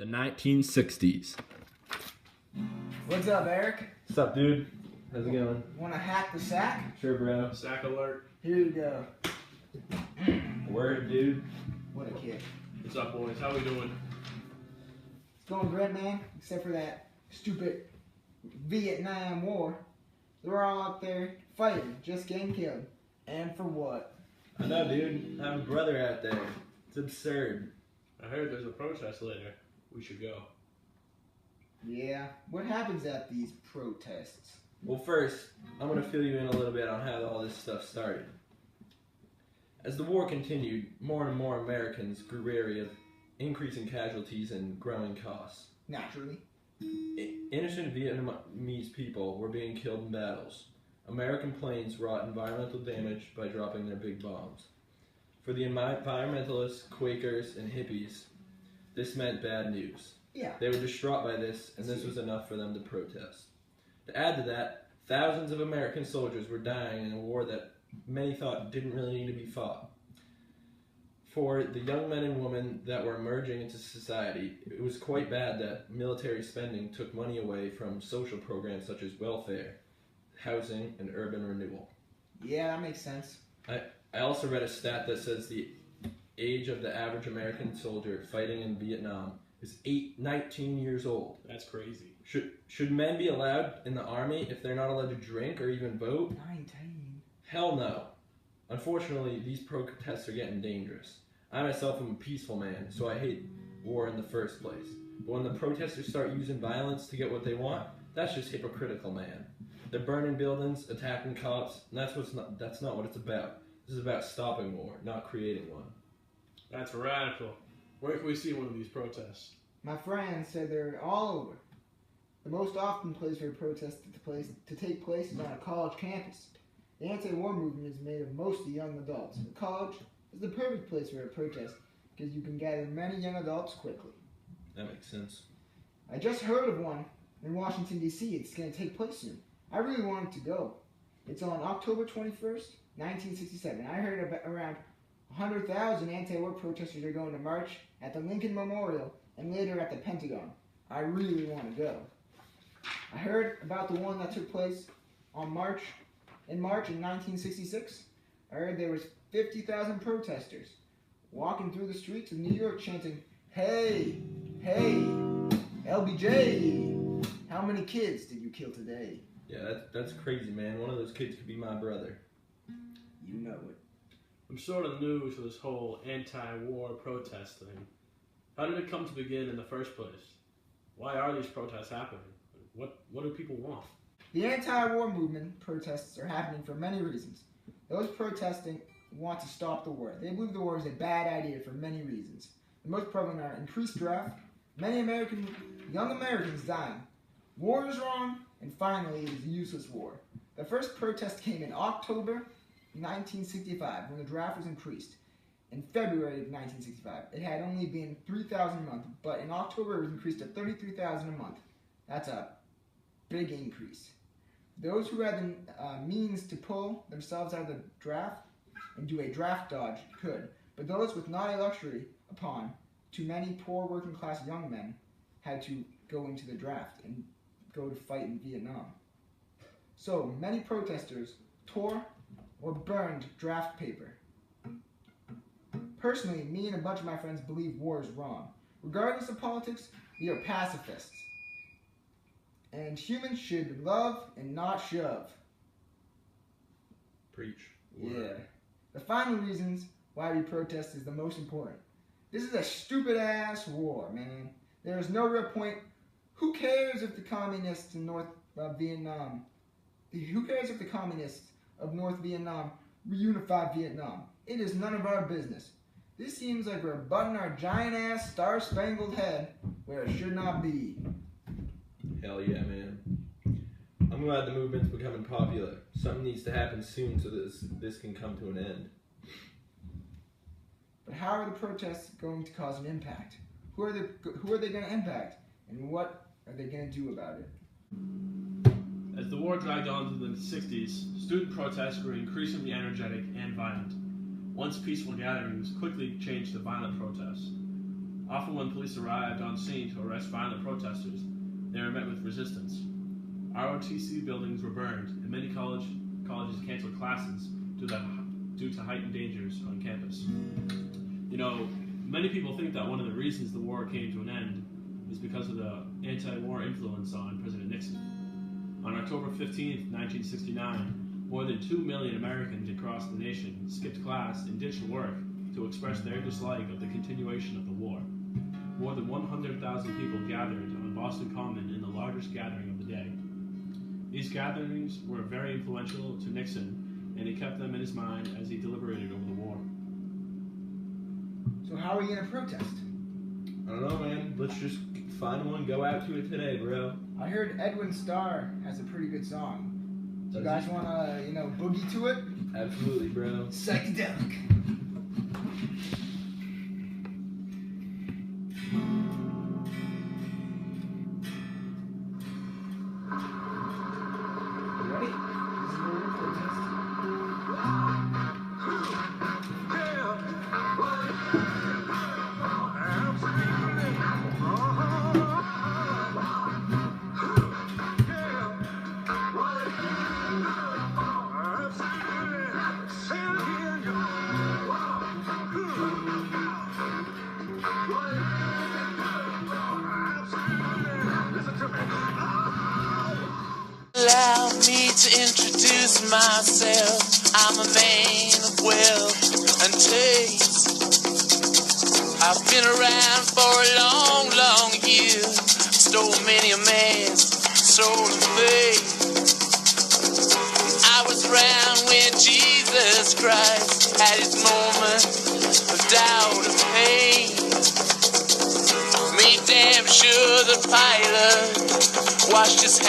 The 1960s. What's up, Eric? What's up, dude? How's it going? Want to hack the sack? Sure, bro. Sack alert. Here you go. Word, dude. What a kid. What's up, boys? How we doing? It's going great, man. Except for that stupid Vietnam War. They're all out there fighting, just getting killed. And for what? I know, dude. I have a brother out there. It's absurd. I heard there's a protest later. We should go. Yeah. What happens at these protests? Well, first, I'm going to fill you in a little bit on how all this stuff started. As the war continued, more and more Americans grew wary of increasing casualties and growing costs. Naturally. Innocent Vietnamese people were being killed in battles. American planes wrought environmental damage by dropping their big bombs. For the environmentalists, Quakers, and hippies, this meant bad news. Yeah. They were distraught by this, and this was enough for them to protest. To add to that, thousands of American soldiers were dying in a war that many thought didn't really need to be fought. For the young men and women that were emerging into society, it was quite bad that military spending took money away from social programs such as welfare, housing, and urban renewal. Yeah, that makes sense. I also read a stat that says the age of the average American soldier fighting in Vietnam is 19 years old. That's crazy. Should men be allowed in the army if they're not allowed to drink or even vote? 19. Hell no. Unfortunately, these protests are getting dangerous. I myself am a peaceful man, so I hate war in the first place. But when the protesters start using violence to get what they want, that's just hypocritical, man. They're burning buildings, attacking cops, and that's not what it's about. This is about stopping war, not creating one. That's radical. Where can we see one of these protests? My friends said they're all over. The most often place for a protest to take place is on a college campus. The anti-war movement is made of mostly young adults. The college is the perfect place for a protest because you can gather many young adults quickly. That makes sense. I just heard of one in Washington, D.C. It's going to take place soon. I really wanted to go. It's on October 21st, 1967. I heard about around 100,000 anti-war protesters are going to march at the Lincoln Memorial and later at the Pentagon. I really want to go. I heard about the one that took place in March in 1966. I heard there was 50,000 protesters walking through the streets of New York chanting, "Hey, hey, LBJ, how many kids did you kill today?" Yeah, that's crazy, man. One of those kids could be my brother. You know it. I'm sort of new to this whole anti-war protest thing. How did it come to begin in the first place? Why are these protests happening? What do people want? The anti-war movement protests are happening for many reasons. Those protesting want to stop the war. They believe the war is a bad idea for many reasons. The most prevalent are increased draft, many young Americans dying, war is wrong, and finally it is a useless war. The first protest came in October 1965 when the draft was increased. In February of 1965, it had only been 3,000 a month, but in October it was increased to 33,000 a month. That's a big increase. Those who had the means to pull themselves out of the draft and do a draft dodge could, but those with not a luxury upon, too many poor working class young men had to go into the draft and go to fight in Vietnam. So many protesters tore or burned draft paper. Personally, me and a bunch of my friends believe war is wrong. Regardless of politics, we are pacifists. And humans should love and not shove. Preach. Yeah. The final reasons why we protest is the most important. This is a stupid ass war, man. There is no real point. Who cares if the communists in North Vietnam? Who cares if the communists of North Vietnam reunify Vietnam? It is none of our business. This seems like we're butting our giant ass star-spangled head where it should not be. Hell yeah, man. I'm glad the movement's becoming popular. Something needs to happen soon so this can come to an end. But how are the protests going to cause an impact? Who are they going to impact? And what are they going to do about it? As the war dragged on to the 60s, student protests grew increasingly energetic and violent. Once peaceful gatherings quickly changed to violent protests. Often when police arrived on scene to arrest violent protesters, they were met with resistance. ROTC buildings were burned, and many colleges canceled classes due to heightened dangers on campus. You know, many people think that one of the reasons the war came to an end is because of the anti-war influence on President Nixon. On October 15, 1969, more than 2 million Americans across the nation skipped class and ditched work to express their dislike of the continuation of the war. More than 100,000 people gathered on Boston Common in the largest gathering of the day. These gatherings were very influential to Nixon, and he kept them in his mind as he deliberated over the war. So how are we going to protest? I don't know, man. Let's just find one, go out to it today, bro. I heard Edwin Starr has a pretty good song. Do you Does guys want to, boogie to it? Absolutely, bro. Psychedelic. Ready? This is where we're protesting. Allow me to introduce myself. I'm a man of wealth and taste. I've been around for a long, long year. Stole many a man's soul and faith. I was around when Jesus Christ had his moment of doubt and pain. Me damn sure the pilot washed his hands.